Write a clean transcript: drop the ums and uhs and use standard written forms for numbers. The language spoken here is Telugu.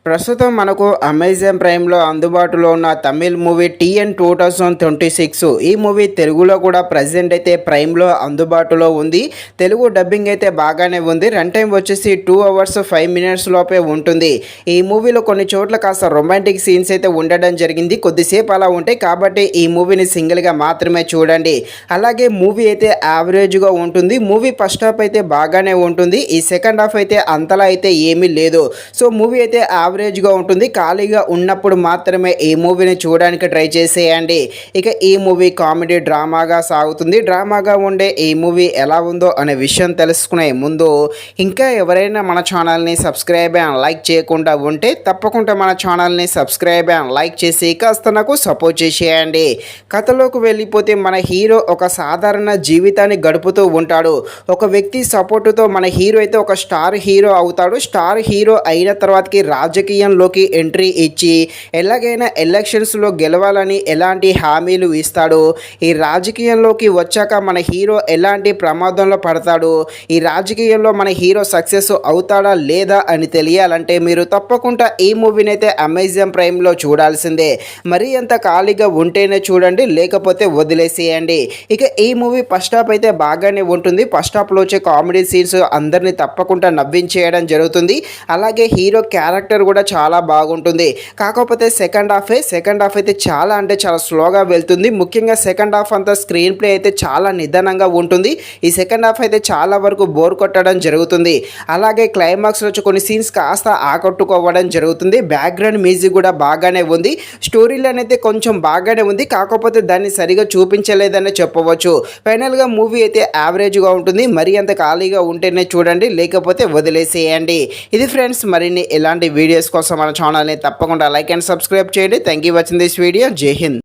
ప్రస్తుతం మనకు అమెజాన్ ప్రైమ్లో అందుబాటులో ఉన్న తమిళ్ మూవీ టీఎన్ 2026 ఈ మూవీ తెలుగులో కూడా ప్రజెంట్ అయితే ప్రైమ్లో అందుబాటులో ఉంది. తెలుగు డబ్బింగ్ అయితే బాగానే ఉంది. రన్ టైం వచ్చేసి 2 hours 5 minutes లోపే ఉంటుంది. ఈ మూవీలో కొన్ని చోట్ల కాస్త రొమాంటిక్ సీన్స్ అయితే ఉండడం జరిగింది. కొద్దిసేపు అలా ఉంటాయి కాబట్టి ఈ మూవీని సింగిల్గా మాత్రమే చూడండి. అలాగే మూవీ అయితే యావరేజ్గా ఉంటుంది. మూవీ ఫస్ట్ హాఫ్ అయితే బాగానే ఉంటుంది. ఈ సెకండ్ హాఫ్ అయితే అంతలా అయితే ఏమీ లేదు. సో మూవీ అయితే యావరేజ్గా ఉంటుంది. ఖాళీగా ఉన్నప్పుడు మాత్రమే ఈ మూవీని చూడడానికి ట్రై చేసేయండి. ఇక ఈ మూవీ కామెడీ డ్రామాగా సాగుతుంది. డ్రామాగా ఉండే ఈ మూవీ ఎలా ఉందో అనే విషయం తెలుసుకునే ముందు ఇంకా ఎవరైనా మన ఛానల్ని సబ్స్క్రైబ్ అండ్ లైక్ చేయకుండా ఉంటే తప్పకుండా మన ఛానల్ని సబ్స్క్రైబ్ అండ్ లైక్ చేసి కాస్త నాకు సపోర్ట్ చేసేయండి. కథలోకి వెళ్ళిపోతే మన హీరో ఒక సాధారణ జీవితాన్ని గడుపుతూ ఉంటాడు. ఒక వ్యక్తి సపోర్టుతో మన హీరో అయితే ఒక స్టార్ హీరో అవుతాడు. స్టార్ హీరో అయిన తర్వాతకి రాజకీయంలోకి ఎంట్రీ ఇచ్చి ఎలాగైనా ఎలక్షన్స్లో గెలవాలని ఎలాంటి హామీలు ఇస్తాడు. ఈ రాజకీయంలోకి వచ్చాక మన హీరో ఎలాంటి ప్రమాదంలో పడతాడు, ఈ రాజకీయంలో మన హీరో సక్సెస్ అవుతాడా లేదా అని తెలియాలంటే మీరు తప్పకుండా ఈ మూవీని అయితే అమెజాన్ ప్రైమ్లో చూడాల్సిందే. మరీ అంత ఖాళీగా ఉంటేనే చూడండి, లేకపోతే వదిలేసేయండి. ఇక ఈ మూవీ ఫస్ట్ హాఫ్ అయితే బాగానే ఉంటుంది. ఫస్ట్ హాఫ్లో వచ్చే కామెడీ సీన్స్ అందరినీ తప్పకుండా నవ్వించేయడం జరుగుతుంది. అలాగే హీరో క్యారెక్టర్ కూడా చాలా బాగుంటుంది. కాకపోతే సెకండ్ హాఫ్ అయితే చాలా అంటే చాలా స్లోగా వెళ్తుంది. ముఖ్యంగా సెకండ్ హాఫ్ అంతా స్క్రీన్ ప్లే అయితే చాలా నిదానంగా ఉంటుంది. ఈ సెకండ్ హాఫ్ అయితే చాలా వరకు బోర్ కొట్టడం జరుగుతుంది. అలాగే క్లైమాక్స్లో వచ్చి కొన్ని సీన్స్ కాస్త ఆకట్టుకోవడం జరుగుతుంది. బ్యాక్గ్రౌండ్ మ్యూజిక్ కూడా బాగానే ఉంది. స్టోరీ లైన్ అయితే కొంచెం బాగానే ఉంది. కాకపోతే దాన్ని సరిగా చూపించలేదని చెప్పవచ్చు. ఫైనల్గా మూవీ అయితే యావరేజ్గా ఉంటుంది. మరీ అంత ఖాళీగా ఉంటేనే చూడండి, లేకపోతే వదిలేసేయండి. ఇది ఫ్రెండ్స్, మరిన్ని ఇలాంటి వీడియోస్ కోసం మన ఛానల్ని తప్పకుండా లైక్ అండ్ సబ్స్క్రైబ్ చేయండి. Thank you watching this video. జై హింద్.